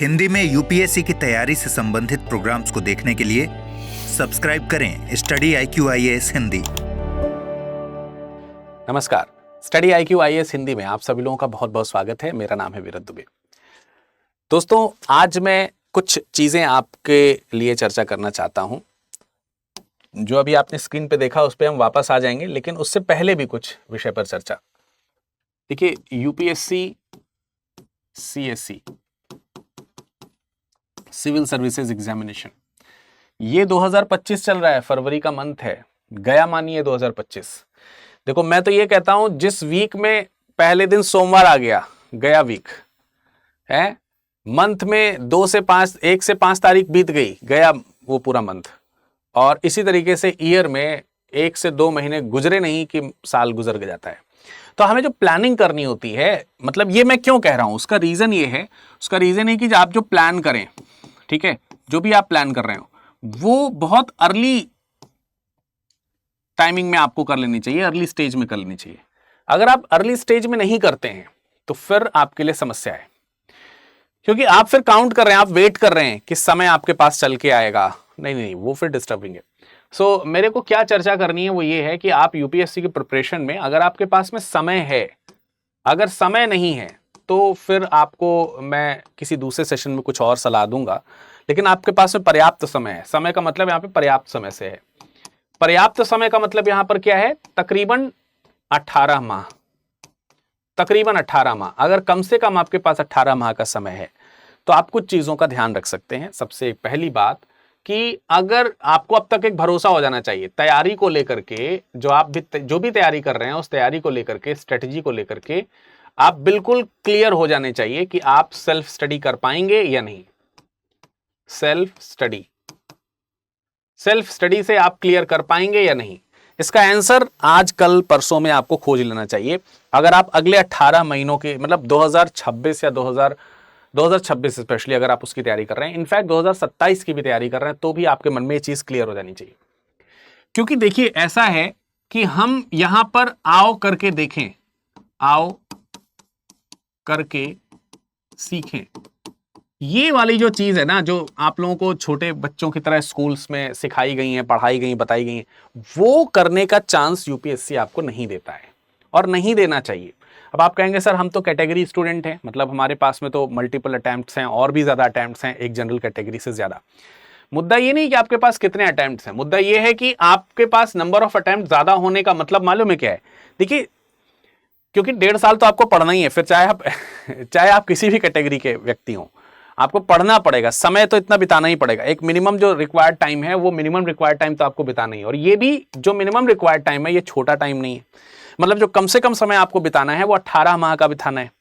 हिंदी में यूपीएससी की तैयारी से संबंधित प्रोग्राम्स को देखने के लिए सब्सक्राइब करें स्टडी IQ IAS हिंदी। नमस्कार, स्टडी IQ IAS हिंदी में आप सभी लोगों का बहुत बहुत स्वागत है। मेरा नाम है वीरत दुबे। दोस्तों, आज मैं कुछ चीजें आपके लिए चर्चा करना चाहता हूं। जो अभी आपने स्क्रीन पे देखा उस पर हम वापस आ जाएंगे, लेकिन उससे पहले भी कुछ विषय पर चर्चा। देखिए, UPSC CSE civil services examination, ये 2025 चल रहा है। फरवरी का मंथ है, गया मानिए 2025। देखो, मैं तो ये कहता हूं, जिस वीक में पहले दिन सोमवार आ गया, गया वीक है, मंथ में 1 से 5 तारीख बीत गई, गया वो पूरा मंथ। और इसी तरीके से ईयर में 1 से 2 महीने गुजरे नहीं कि साल गुजर जाता है। तो हमें जो प्लानिंग करनी होती है, मतलब ये मैं क्यों कह रहा हूं, उसका रीजन ये है, उसका रीजन है कि आप जो प्लान करें, ठीक है, जो भी आप प्लान कर रहे हो वो बहुत अर्ली टाइमिंग में आपको कर लेनी चाहिए, अर्ली स्टेज में कर लेनी चाहिए। अगर आप अर्ली स्टेज में नहीं करते हैं तो फिर आपके लिए समस्या है, क्योंकि आप फिर काउंट कर रहे हैं, आप वेट कर रहे हैं कि समय आपके पास चल के आएगा। नहीं, वो फिर डिस्टर्बिंग है। सो मेरे को क्या चर्चा करनी है वो ये है कि आप यूपीएससी की प्रिपरेशन में, अगर आपके पास में समय है, अगर समय नहीं है तो फिर आपको मैं किसी दूसरे सेशन में कुछ और सलाह दूंगा, लेकिन आपके पास में पर्याप्त समय है। समय का मतलब यहाँ पे पर्याप्त समय से है। पर्याप्त समय का मतलब यहां पर क्या है? तकरीबन 18 माह, तकरीबन 18 माह। अगर कम से कम आपके पास 18 माह का समय है तो आप कुछ चीजों का ध्यान रख सकते हैं। सबसे पहली बात कि अगर आपको अब तक एक भरोसा हो जाना चाहिए तैयारी को लेकर के, जो भी तैयारी कर रहे हैं उस तैयारी को लेकर के, स्ट्रेटजी को लेकर के आप बिल्कुल क्लियर हो जाने चाहिए कि आप सेल्फ स्टडी कर पाएंगे या नहीं। सेल्फ स्टडी से आप क्लियर कर पाएंगे या नहीं, इसका आंसर आज कल परसों में आपको खोज लेना चाहिए। अगर आप अगले 18 महीनों के, मतलब 2026 या 2026 स्पेशली अगर आप उसकी तैयारी कर रहे हैं, इनफैक्ट 2027 की भी तैयारी कर रहे हैं, तो भी आपके मन में ये चीज क्लियर हो जानी चाहिए। क्योंकि देखिए, ऐसा है कि हम यहां पर आओ करके देखें, आओ करके सीखें, ये वाली जो चीज है ना, जो आप लोगों को छोटे बच्चों की तरह स्कूल्स में सिखाई गई है, पढ़ाई गई, बताई गई है, वो करने का चांस यूपीएससी आपको नहीं देता है और नहीं देना चाहिए। अब आप कहेंगे सर हम तो कैटेगरी स्टूडेंट हैं, मतलब हमारे पास में तो मल्टीपल अटेम्प्ट्स हैं और भी ज्यादा अटेम्प्ट्स हैं एक जनरल कैटेगरी से ज्यादा। मुद्दा ये नहीं कि आपके पास कितने अटेम्प्ट्स हैं, मुद्दा ये है कि आपके पास नंबर ऑफ अटेम्प्ट ज्यादा होने का मतलब मालूम है क्या है? देखिए, क्योंकि 1.5 साल तो आपको पढ़ना ही है, फिर चाहे आप किसी भी कैटेगरी के व्यक्ति हो, आपको पढ़ना पड़ेगा, समय तो इतना बिताना ही पड़ेगा। एक मिनिमम जो रिक्वायर्ड टाइम है, वो मिनिमम रिक्वायर्ड टाइम तो आपको बिताना ही है। और ये भी जो मिनिमम रिक्वायर्ड टाइम है, ये छोटा टाइम नहीं है। मतलब जो कम से कम समय आपको बिताना है वो 18 माह का बिताना है,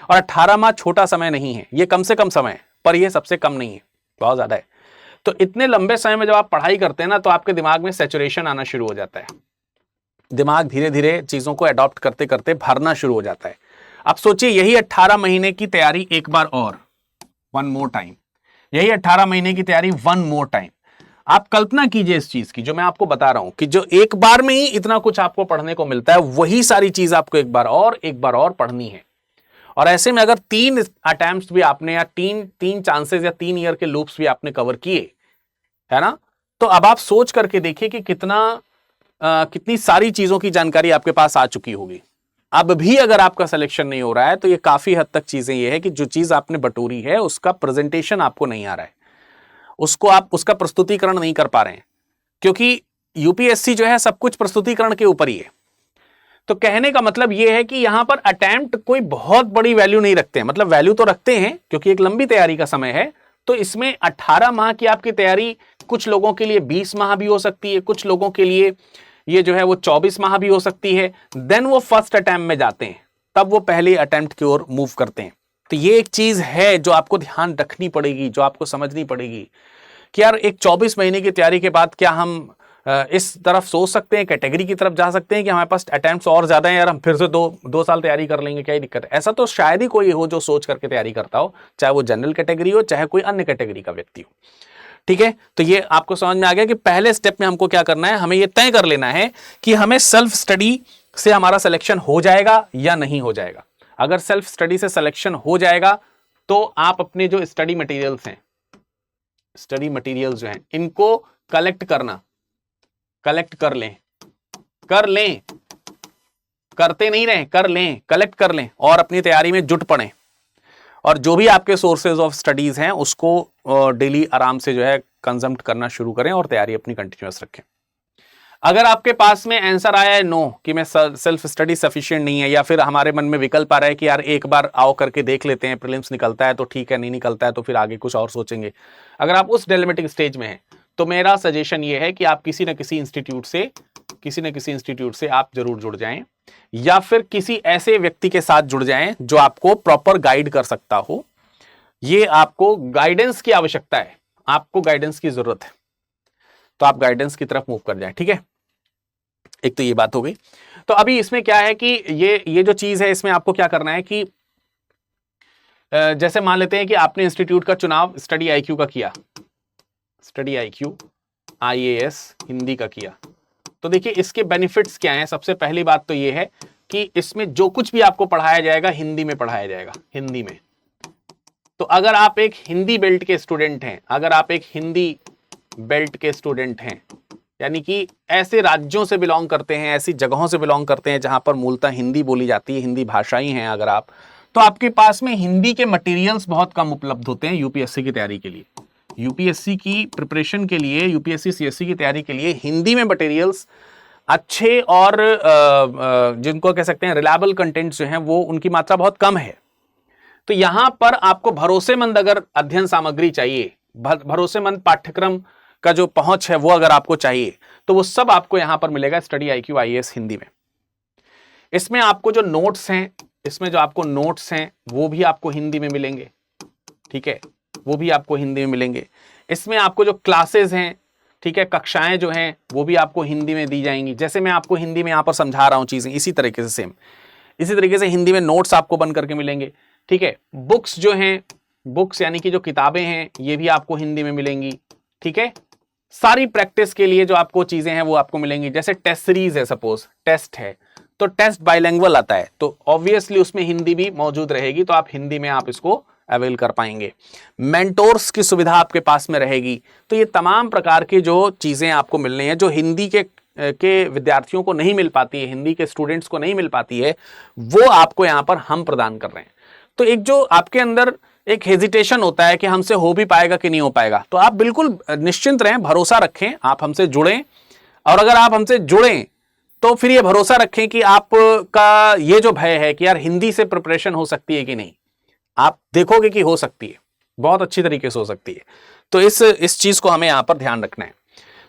और 18 माह छोटा समय नहीं है, ये कम से कम समय है, पर ये सबसे कम नहीं है, बहुत ज्यादा है। तो इतने लंबे समय में जब आप पढ़ाई करते हैं ना, तो आपके दिमाग में सैचुरेशन आना शुरू हो जाता है, दिमाग धीरे धीरे चीजों को अडॉप्ट करते करते भरना शुरू हो जाता है। अब सोचिए, यही 18 महीने की तैयारी एक बार और, वन मोर टाइम, यही 18 महीने की तैयारी वन मोर टाइम। आप कल्पना कीजिए इस चीज की, जो मैं आपको बता रहा हूं कि जो एक बार में ही इतना कुछ आपको पढ़ने को मिलता है, वही सारी चीज आपको एक बार और पढ़नी है। और ऐसे में अगर 3 अटेम्प्ट्स भी आपने, या तीन चांसेस या 3 ईयर के लूप्स भी आपने कवर किए, है ना, तो अब आप सोच करके देखिए कि कितनी सारी चीजों की जानकारी आपके पास आ चुकी होगी। अब भी अगर आपका सिलेक्शन नहीं हो रहा है तो ये काफी हद तक चीजें ये है कि जो चीज आपने बटोरी है उसका प्रेजेंटेशन आपको नहीं आ रहा है, उसका प्रस्तुतिकरण नहीं कर पा रहे हैं, क्योंकि यूपीएससी जो है सब कुछ प्रस्तुतिकरण के ऊपर ही है। तो कहने का मतलब यह है कि यहां पर अटेम्प्ट कोई बहुत बड़ी वैल्यू नहीं रखते हैं, मतलब वैल्यू तो रखते हैं क्योंकि एक लंबी तैयारी का समय है। तो इसमें 18 माह की आपकी तैयारी कुछ लोगों के लिए 20 माह भी हो सकती है, कुछ लोगों के लिए ये जो है वो 24 माह भी हो सकती है। देन वो फर्स्ट अटेम्प्ट में जाते हैं, तब वो पहले अटेम्प्ट की ओर मूव करते हैं। तो ये एक चीज है जो आपको ध्यान रखनी पड़ेगी, जो आपको समझनी पड़ेगी कि यार एक 24 महीने की तैयारी के बाद क्या हम इस तरफ सोच सकते हैं, कैटेगरी की तरफ जा सकते हैं कि हमारे पास अटेम्प्ट्स और ज्यादा हैं, यार हम फिर से दो साल तैयारी कर लेंगे, क्या ही दिक्कत है? ऐसा तो शायद ही कोई हो जो सोच करके तैयारी करता हो, चाहे वो जनरल कैटेगरी हो, चाहे कोई अन्य कैटेगरी का व्यक्ति हो। ठीक है, तो ये आपको समझ में आ गया कि पहले स्टेप में हमको क्या करना है, हमें ये तय कर लेना है कि हमें सेल्फ स्टडी से हमारा सिलेक्शन हो जाएगा या नहीं हो जाएगा। अगर सेल्फ स्टडी से सिलेक्शन हो जाएगा तो आप अपने जो स्टडी मटेरियल्स हैं, स्टडी मटेरियल्स जो हैं, इनको कलेक्ट कर लें, करते नहीं रहे, कर लें, कलेक्ट कर लें और अपनी तैयारी में जुट पड़ें। और जो भी आपके सोर्सेज ऑफ स्टडीज हैं उसको डेली आराम से जो है कंज्यूम करना शुरू करें और तैयारी अपनी कंटिन्यूअस रखें। अगर आपके पास में आंसर आया है नो कि मैं सेल्फ स्टडी सफिशिएंट नहीं है, या फिर हमारे मन में विकल्प आ रहा है कि यार एक बार आओ करके देख लेते हैं, प्रीलिम्स निकलता है तो ठीक है, नहीं निकलता है तो फिर आगे कुछ और सोचेंगे, अगर आप उस डिलेमेटिक स्टेज में हैं तो मेरा सजेशन ये है कि आप किसी न किसी इंस्टीट्यूट से आप जरूर जुड़ जाएं, या फिर किसी ऐसे व्यक्ति के साथ जुड़ जाएं जो आपको प्रॉपर गाइड कर सकता हो। ये आपको गाइडेंस की आवश्यकता है, आपको गाइडेंस की जरूरत है, तो आप गाइडेंस की तरफ मूव कर जाएं, ठीक है। एक तो ये बात हो गई। तो अभी इसमें क्या है कि ये जो चीज है इसमें आपको क्या करना है कि जैसे मान लेते हैं कि आपने इंस्टीट्यूट का चुनाव स्टडी आईक्यू का किया, स्टडी आईक्यू IAS हिंदी का किया, तो देखिए इसके बेनिफिट्स क्या हैं। सबसे पहली बात तो ये है कि इसमें जो कुछ भी आपको पढ़ाया जाएगा हिंदी में पढ़ाया जाएगा, हिंदी में। तो अगर आप एक हिंदी बेल्ट के स्टूडेंट हैं, यानी कि ऐसे राज्यों से बिलोंग करते हैं, ऐसी जगहों से बिलोंग करते हैं जहां पर मूलतः हिंदी बोली जाती है, हिंदी भाषाई हैं अगर आप, तो आपके पास में हिंदी के मटेरियल्स बहुत कम उपलब्ध होते हैं यूपीएससी की तैयारी के लिए। यूपीएससी की प्रिपरेशन के लिए, यूपीएससी सीएससी की तैयारी के लिए हिंदी में मटेरियल्स अच्छे और जिनको कह सकते हैं रिलायबल कंटेंट जो हैं वो उनकी मात्रा बहुत कम है। तो यहां पर आपको भरोसेमंद अगर अध्ययन सामग्री चाहिए, भरोसेमंद पाठ्यक्रम का जो पहुंच है वो अगर आपको चाहिए, तो वो सब आपको यहां पर मिलेगा स्टडी आईक्यू IAS हिंदी में। इसमें आपको जो नोट्स हैं, वो भी आपको हिंदी में मिलेंगे, ठीक है, वो भी आपको हिंदी में मिलेंगे। इसमें आपको जो क्लासेस हैं, ठीक है, कक्षाएं जो हैं वो भी आपको हिंदी में दी जाएंगी। जैसे मैं आपको हिंदी में यहां पर समझा रहा हूं चीजें, इसी तरीके से सेम इसी तरीके से हिंदी में नोट्स आपको बन करके मिलेंगे, ठीक है। बुक्स जो हैं, बुक्स यानी कि जो किताबें हैं ये भी आपको हिंदी में मिलेंगी, ठीक है। सारी प्रैक्टिस के लिए जो आपको चीजें हैं वो आपको मिलेंगी। जैसे टेस्ट सीरीज है, सपोज टेस्ट है तो टेस्ट बाइलिंगुअल आता है, तो ऑब्वियसली उसमें हिंदी भी मौजूद रहेगी, तो आप हिंदी में आप इसको अवेल कर पाएंगे। मेंटोर्स की सुविधा आपके पास में रहेगी। तो ये तमाम प्रकार की जो चीजें आपको मिलनी है, जो हिंदी के विद्यार्थियों को नहीं मिल पाती है, हिंदी के स्टूडेंट्स को नहीं मिल पाती है, वो आपको यहां पर हम प्रदान कर रहे हैं। तो एक जो आपके अंदर एक हेजिटेशन होता है कि हमसे हो भी पाएगा कि नहीं हो पाएगा, तो आप बिल्कुल निश्चिंत रहें, भरोसा रखें, आप हमसे जुड़ें। और अगर आप हमसे जुड़ें तो फिर ये भरोसा रखें कि आपका ये जो भय है कि यार हिंदी से प्रिपरेशन हो सकती है कि नहीं, आप देखोगे कि हो सकती है, बहुत अच्छी तरीके से हो सकती है। तो इस चीज को हमें यहां पर ध्यान रखना है।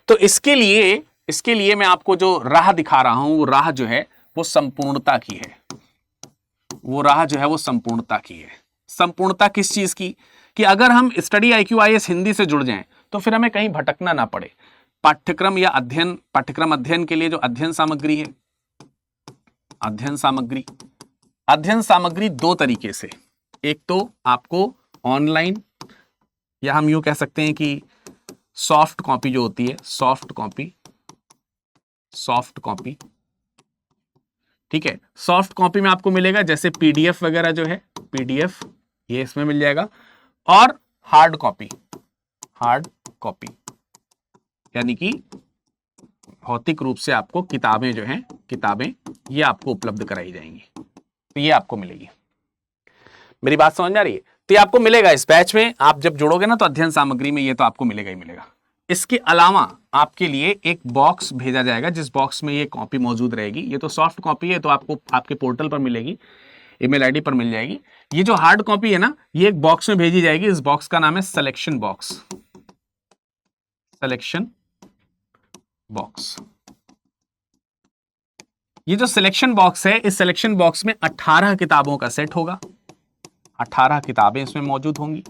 तो इसके लिए मैं आपको जो राह दिखा रहा हूं, वो राह जो है वो संपूर्णता की है। संपूर्णता किस चीज की? कि अगर हम स्टडी आईक्यू IAS हिंदी से जुड़ जाएं तो फिर हमें कहीं भटकना ना पड़े। पाठ्यक्रम अध्ययन के लिए जो अध्ययन सामग्री है, अध्ययन सामग्री दो तरीके से, एक तो आपको ऑनलाइन, या हम यूं कह सकते हैं कि सॉफ्ट कॉपी जो होती है, सॉफ्ट कॉपी, ठीक है, सॉफ्ट कॉपी में आपको मिलेगा, जैसे PDF वगैरह जो है, PDF ये इसमें मिल जाएगा। और हार्ड कॉपी यानी कि भौतिक रूप से आपको किताबें जो हैं, ये आपको उपलब्ध कराई जाएंगी, तो ये आपको मिलेगी। मेरी बात समझ में आ रही है? तो ये आपको मिलेगा इस बैच में। आप जब जुड़ोगे ना तो अध्ययन सामग्री में ये तो आपको मिलेगा ही मिलेगा। इसके अलावा आपके लिए एक बॉक्स भेजा जाएगा, जिस बॉक्स में ये कॉपी मौजूद रहेगी। ये तो सॉफ्ट कॉपी है, तो आपको आपके पोर्टल पर मिलेगी, ईमेल आईडी पर मिल जाएगी। ये जो हार्ड कॉपी है ना, ये एक बॉक्स में भेजी जाएगी। इस बॉक्स का नाम है सिलेक्शन बॉक्स। ये जो सिलेक्शन बॉक्स है, इस सिलेक्शन बॉक्स में 18 किताबों का सेट होगा, 18 किताबें इसमें मौजूद होंगी।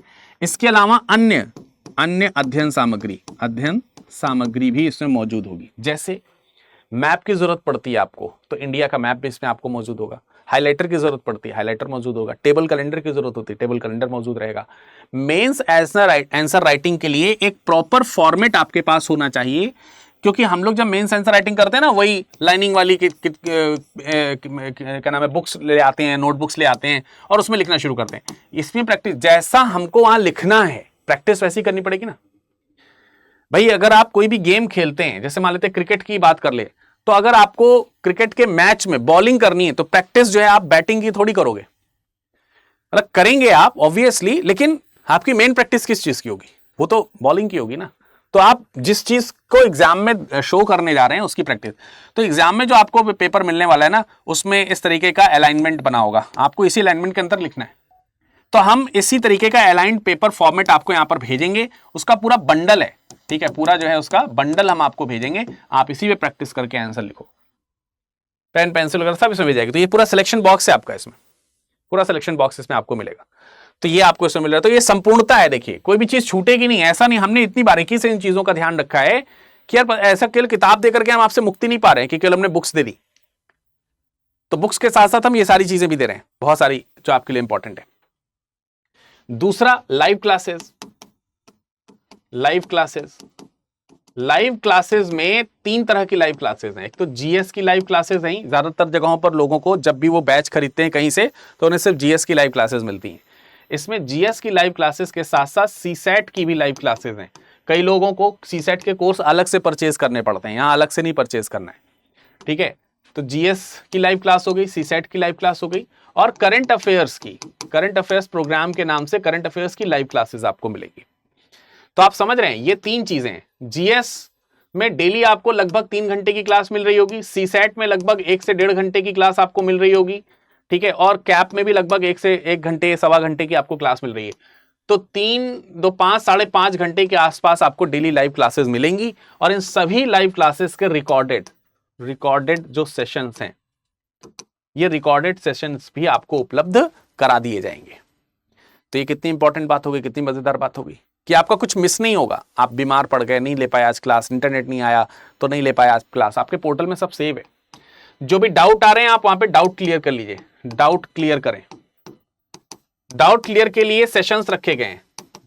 इसके अलावा अन्य अध्ययन सामग्री भी इसमें मौजूद होगी। जैसे मैप की जरूरत पड़ती है आपको, तो इंडिया का मैप भी इसमें आपको मौजूद होगा। हाइलाइटर की जरूरत पड़ती है, हाइलाइटर मौजूद होगा। टेबल कैलेंडर की जरूरत होती है, टेबल कैलेंडर मौजूद रहेगा। मेंस आंसर राइटिंग के लिए एक प्रॉपर फॉर्मेट आपके पास होना चाहिए, क्योंकि हम लोग जब मेंस आंसर राइटिंग करते हैं ना, वही लाइनिंग वाली क्या नाम है, बुक्स ले आते हैं, नोटबुक्स ले आते हैं और उसमें लिखना शुरू करते हैं। इसमें प्रैक्टिस जैसा हमको वहां लिखना है, प्रैक्टिस वैसी करनी पड़ेगी ना भाई। अगर आप कोई भी गेम खेलते हैं, जैसे मान लेते हैं क्रिकेट की बात कर ले, तो अगर आपको क्रिकेट के मैच में बॉलिंग करनी है तो प्रैक्टिस जो है आप बैटिंग की थोड़ी करोगे, मतलब करेंगे आप ऑब्वियसली, लेकिन आपकी मेन प्रैक्टिस किस चीज की होगी, वो तो बॉलिंग की होगी ना। तो आप जिस चीज को एग्जाम में शो करने जा रहे हैं उसकी प्रैक्टिस, तो एग्जाम में जो आपको पेपर मिलने वाला है ना, उसमें इस तरीके का अलाइनमेंट बना होगा, आपको इसी अलाइनमेंट के अंदर लिखना है। तो हम इसी तरीके का अलाइंड पेपर फॉर्मेट आपको यहां पर भेजेंगे, उसका पूरा बंडल है, ठीक है, पूरा जो है उसका बंडल हम आपको भेजेंगे, आप इसी पे प्रैक्टिस करके आंसर लिखो, पेन पेंसिल वगैरह सब इसमें भेजेगा। तो ये पूरा सिलेक्शन बॉक्स है आपका, इसमें पूरा सिलेक्शन बॉक्स इसमें आपको मिलेगा, तो ये आपको इसमें मिल रहा है। तो ये संपूर्णता है, देखिए कोई भी चीज छूटेगी नहीं, ऐसा नहीं, हमने इतनी बारीकी से इन चीजों का ध्यान रखा है कि यार ऐसा केवल किताब देकर के हम आपसे मुक्ति नहीं पा रहे हैं कि केवल हमने बुक्स दे दी, तो बुक्स के साथ साथ हम ये सारी चीजें भी दे रहे हैं, बहुत सारी जो आपके लिए इंपॉर्टेंट है। दूसरा, live classes. Live classes, live classes में 3 तरह की लाइव क्लासेस हैं। एक तो जीएस की लाइव क्लासेस हैं, ज्यादातर जगहों पर लोगों को जब भी वो बैच खरीदते हैं कहीं से, तो उन्हें सिर्फ जीएस की लाइव क्लासेस मिलती हैं। इसमें जीएस की लाइव क्लासेस के साथ साथ सीसेट की भी लाइव क्लासेस हैं। कई लोगों को सीसेट के कोर्स अलग से परचेज करने पड़ते हैं, यहाँ अलग से नहीं परचेज करना है, ठीक है। तो जीएस की लाइव क्लास हो गई, सीसेट की लाइव क्लास हो गई, और करंट अफेयर्स की, करंट अफेयर्स प्रोग्राम के नाम से करंट अफेयर्स की लाइव क्लासेस आपको मिलेगी। तो आप समझ रहे हैं, ये 3 चीजें हैं। जीएस में डेली आपको लगभग 3 घंटे की क्लास मिल रही होगी, सीसेट में लगभग 1 से 1.5 घंटे की क्लास आपको मिल रही होगी, ठीक है, और कैप में भी लगभग 1 से 1 घंटे, सवा घंटे की आपको क्लास मिल रही है। तो 3, 2, 5, 5.5 घंटे के आसपास आपको डेली लाइव क्लासेस मिलेंगी, और इन सभी लाइव क्लासेस के रिकॉर्डेड जो सेशंस हैं, ये रिकॉर्डेड सेशंस भी आपको उपलब्ध करा दिए जाएंगे। तो ये कितनी इंपॉर्टेंट बात होगी, कितनी मजेदार बात होगी कि आपका कुछ मिस नहीं होगा। आप बीमार पड़ गए, नहीं ले पाए आज क्लास, इंटरनेट नहीं आया तो नहीं ले पाए आज क्लास, आपके पोर्टल में सब सेव है। जो भी डाउट आ रहे हैं आप वहां पे डाउट क्लियर कर लीजिए, डाउट क्लियर करें। डाउट क्लियर के लिए सेशंस रखे गए हैं।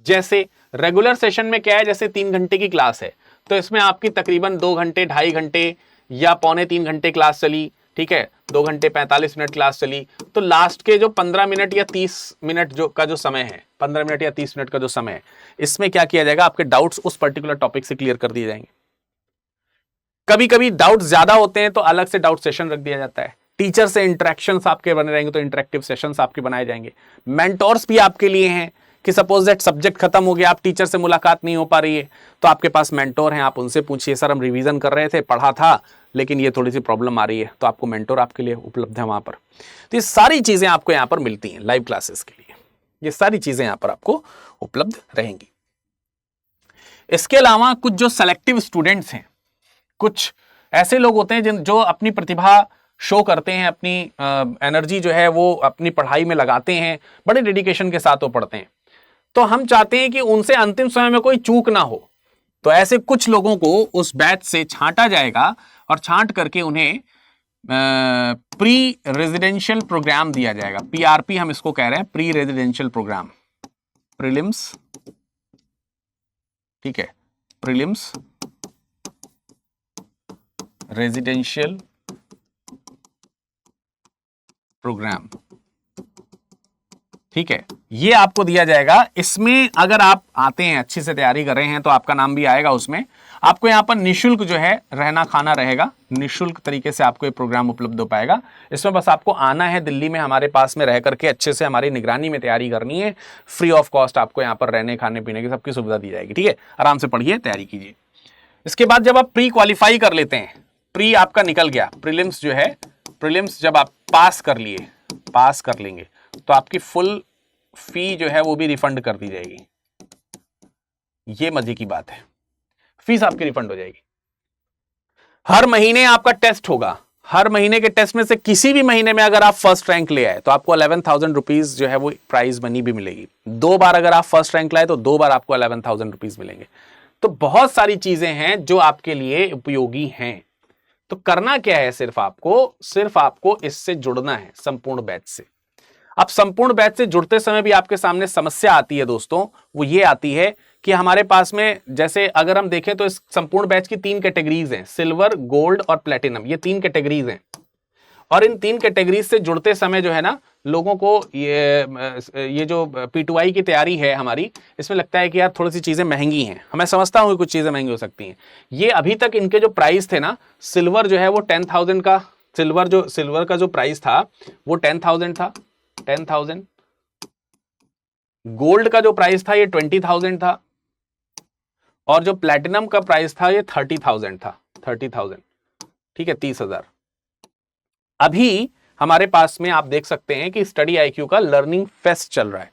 जैसे रेगुलर सेशन में क्या है, जैसे 3 घंटे की क्लास है, तो इसमें आपकी तकरीबन 2 घंटे, 2.5 घंटे या 2.25 घंटे क्लास चली, ठीक है, 2 घंटे 45 मिनट क्लास चली। तो लास्ट के जो 15 मिनट या 30 मिनट जो समय है, 15 मिनट या 30 मिनट का जो समय है, इसमें क्या किया जाएगा, आपके डाउट्स उस पर्टिकुलर टॉपिक से क्लियर कर दिए जाएंगे। कभी कभी डाउट्स ज्यादा होते हैं तो अलग से डाउट सेशन रख दिया जाता है। टीचर से इंटरेक्शंस आपके बने रहेंगे तो इंटरेक्टिव सेशंस आपके बनाए जाएंगे। मेंटोर्स भी आपके लिए हैं कि सपोज दैट सब्जेक्ट खत्म हो गया, आप टीचर से मुलाकात नहीं हो पा रही है, तो आपके पास मेंटोर हैं, आप उनसे पूछिए, सर हम रिवीजन कर रहे थे, पढ़ा था, लेकिन ये थोड़ी सी प्रॉब्लम आ रही है, तो आपको मेंटोर आपके लिए उपलब्ध है वहां पर। तो ये सारी चीजें आपको यहाँ पर मिलती हैं लाइव क्लासेस के लिए, ये सारी चीजें यहाँ पर आपको उपलब्ध रहेंगी। इसके अलावा कुछ जो सेलेक्टिव स्टूडेंट्स हैं, कुछ ऐसे लोग होते हैं जो अपनी प्रतिभा शो करते हैं, अपनी एनर्जी जो है वो अपनी पढ़ाई में लगाते हैं, बड़े डेडिकेशन के साथ वो पढ़ते हैं। तो हम चाहते हैं कि उनसे अंतिम समय में कोई चूक ना हो, तो ऐसे कुछ लोगों को उस बैच से छांटा जाएगा और छांट करके उन्हें प्री रेजिडेंशियल प्रोग्राम दिया जाएगा। पीआरपी हम इसको कह रहे हैं, प्री रेजिडेंशियल प्रोग्राम, प्रीलिम्स, ठीक है, प्रीलिम्स रेजिडेंशियल प्रोग्राम, ठीक है, ये आपको दिया जाएगा। इसमें अगर आप आते हैं, अच्छी से तैयारी कर रहे हैं, तो आपका नाम भी आएगा उसमें। आपको यहाँ पर निःशुल्क जो है रहना खाना रहेगा, निःशुल्क तरीके से आपको ये प्रोग्राम उपलब्ध हो पाएगा। इसमें बस आपको आना है, दिल्ली में हमारे पास में रह करके अच्छे से हमारी निगरानी में तैयारी करनी है। फ्री ऑफ कॉस्ट आपको यहाँ पर रहने खाने पीने की सबकी सुविधा दी जाएगी, ठीक है। आराम से पढ़िए, तैयारी कीजिए। इसके बाद जब आप प्री क्वालिफाई कर लेते हैं, प्री आपका निकल गया, प्रीलिम्स जो है, प्रीलिम्स जब आप पास कर लिए, पास कर लेंगे, तो आपकी फुल फी जो है वो भी रिफंड कर दी जाएगी। ये मजे की बात है, फीस आपकी रिफंड हो जाएगी। हर महीने आपका टेस्ट होगा, हर महीने के टेस्ट में से किसी भी महीने में अगर आप फर्स्ट रैंक ले आए तो आपको 11,000 रुपीज जो है वो प्राइज मनी भी मिलेगी। 2 बार अगर आप फर्स्ट रैंक लाए तो 2 बार आपको 11,000 रुपीज मिलेंगे। तो बहुत सारी चीजें हैं जो आपके लिए उपयोगी हैं। तो करना क्या है, सिर्फ आपको इससे जुड़ना है, संपूर्ण बैच से। अब संपूर्ण बैच से जुड़ते समय भी आपके सामने समस्या आती है दोस्तों, वो ये आती है कि हमारे पास में जैसे अगर हम देखें तो इस संपूर्ण बैच की 3 कैटेगरीज हैं, सिल्वर, गोल्ड और प्लेटिनम, ये 3 कैटेगरीज हैं। और इन 3 कैटेगरीज से जुड़ते समय जो है ना, लोगों को ये जो P2I की तैयारी है हमारी, इसमें लगता है कि यार थोड़ी सी चीजें महंगी हैं। मैं समझता हूं कि कुछ चीजें महंगी हो सकती हैं। ये अभी तक इनके जो प्राइस थे ना, सिल्वर जो है वो 10,000 का, सिल्वर का जो प्राइस था वो 10,000 था, 10,000। गोल्ड का जो प्राइस था ये 20,000 था, और जो प्लैटिनम का प्राइस था ये 30,000 था, 30,000, ठीक है, 30,000। अभी हमारे पास में आप देख सकते हैं कि स्टडी IQ का लर्निंग फेस्ट चल रहा है।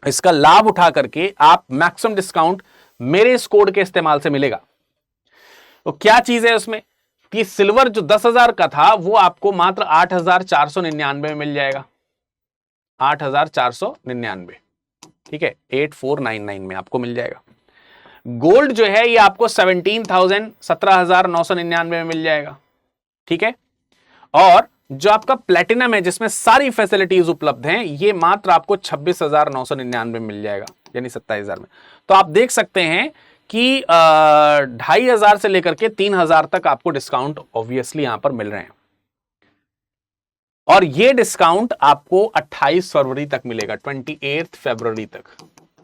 इसका लाभ उठा करके आप मैक्सिमम डिस्काउंट मेरे इस कोड के इस्तेमाल से मिलेगा। तो क्या चीज है उसमें कि सिल्वर जो 10,000 का था वो आपको मात्र 8,499 में मिल जाएगा, 8,499, ठीक है, 8,499 में आपको मिल जाएगा। गोल्ड जो है ये आपको 17,999 में मिल जाएगा, ठीक है। और जो आपका प्लैटिनम है जिसमें सारी फैसिलिटीज उपलब्ध हैं, ये मात्र आपको 26,999 में मिल जाएगा, यानी 27,000 में। तो आप देख सकते हैं कि 2,500 से लेकर के 3,000 तक आपको डिस्काउंट ऑब्वियसली यहां पर मिल रहे हैं। और ये डिस्काउंट आपको 28 फरवरी तक मिलेगा, 28 फरवरी तक,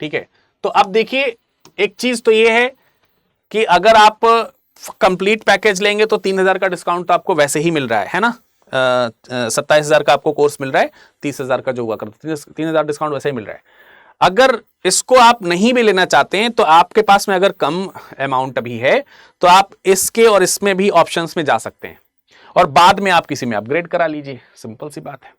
ठीक है। तो अब देखिए, एक चीज तो ये है कि अगर आप कंप्लीट पैकेज लेंगे तो 3,000 का डिस्काउंट तो आपको वैसे ही मिल रहा है ना, 27,000 का आपको कोर्स मिल रहा है, 30,000 का जो हुआ करता, 3,000 डिस्काउंट वैसे ही मिल रहा है। अगर इसको आप नहीं भी लेना चाहते हैं तो आपके पास में अगर कम अमाउंट अभी है तो आप इसके और इसमें भी ऑप्शंस में जा सकते हैं और बाद में आप किसी में अपग्रेड करा लीजिए, सिंपल सी बात है।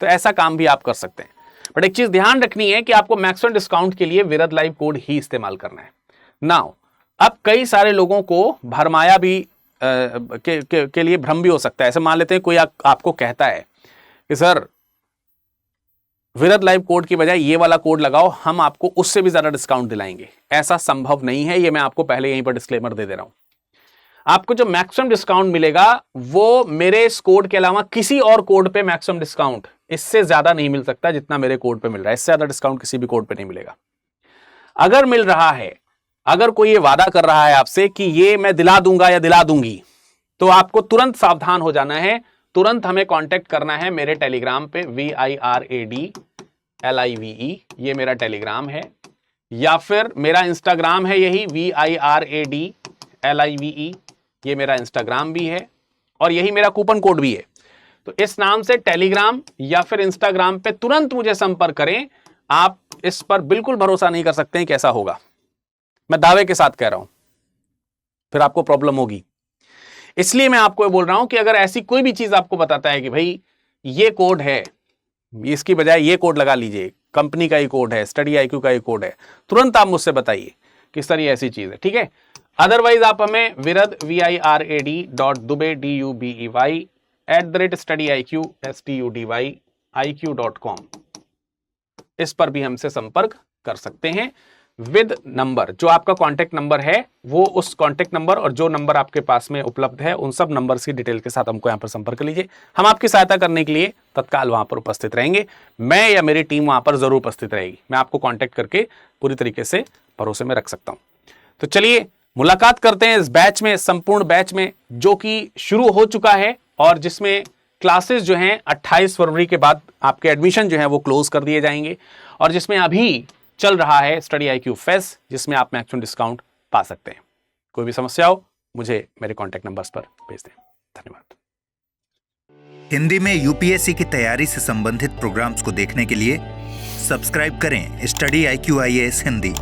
तो ऐसा काम भी आप कर सकते हैं। बट एक चीज ध्यान रखनी है कि आपको मैक्सिमम डिस्काउंट के लिए विरद लाइव कोड ही इस्तेमाल करना है। नाउ अब कई सारे लोगों को भरमाया भी के लिए भ्रम भी हो सकता है। ऐसे मान लेते हैं कोई आपको कहता है कि सर विरद लाइव कोड की बजाय ये वाला कोड लगाओ, हम आपको उससे भी ज्यादा डिस्काउंट दिलाएंगे। ऐसा संभव नहीं है, ये मैं आपको पहले यहीं पर डिस्क्लेमर दे दे रहा हूं। आपको जो मैक्सिमम डिस्काउंट मिलेगा वो मेरे इस कोड के अलावा किसी और कोड पे मैक्सिमम डिस्काउंट इससे ज्यादा नहीं मिल सकता जितना मेरे कोड पे मिल रहा है। इससे ज्यादा डिस्काउंट किसी भी कोड पे नहीं मिलेगा। अगर मिल रहा है, अगर कोई ये वादा कर रहा है आपसे कि ये मैं दिला दूंगा या दिला दूंगी, तो आपको तुरंत सावधान हो जाना है, तुरंत हमें कांटेक्ट करना है मेरे टेलीग्राम पे VIRADLIVE, ये मेरा टेलीग्राम है, या फिर मेरा इंस्टाग्राम है यही VIRADLIVE, ये मेरा इंस्टाग्राम भी है और यही मेरा कूपन कोड भी है। तो इस नाम से टेलीग्राम या फिर इंस्टाग्राम पे तुरंत मुझे संपर्क करें। आप इस पर बिल्कुल भरोसा नहीं कर सकते हैं कैसा होगा, मैं दावे के साथ कह रहा हूं, फिर आपको प्रॉब्लम होगी। इसलिए मैं आपको बोल रहा हूं कि अगर ऐसी कोई भी चीज आपको बताता है कि भाई ये कोड है, इसकी बजाय ये कोड लगा लीजिए, कंपनी का ही कोड है, स्टडी IQ का ही कोड है, तुरंत आप मुझसे बताइए कि सर ये ऐसी चीज है, ठीक है। अदरवाइज आप हमें विरद virad.dubey@studyIQ.com इस पर भी हमसे संपर्क कर सकते हैं विद नंबर। जो आपका कांटेक्ट नंबर है वो उस कांटेक्ट नंबर और जो नंबर आपके पास में उपलब्ध है उन सब नंबर्स की डिटेल के साथ हमको यहां पर संपर्क कर लीजिए। हम आपकी सहायता करने के लिए तत्काल वहां पर उपस्थित रहेंगे। मैं या मेरी टीम वहां पर जरूर उपस्थित रहेगी। मैं आपको कांटेक्ट करके पूरी तरीके से भरोसे में रख सकता हूं। तो चलिए मुलाकात करते हैं इस बैच में, संपूर्ण बैच में, जो कि शुरू हो चुका है और जिसमें क्लासेस जो हैं 28 फरवरी के बाद आपके एडमिशन जो है वो क्लोज कर दिए जाएंगे, और जिसमें अभी चल रहा है स्टडी IQ फेस्ट, जिसमें आप मैक्सिमम डिस्काउंट पा सकते हैं। कोई भी समस्या हो मुझे मेरे कॉन्टैक्ट नंबर्स पर भेज दें। धन्यवाद। हिंदी में UPSC की तैयारी से संबंधित प्रोग्राम्स को देखने के लिए सब्सक्राइब करें स्टडी IQ IAS हिंदी।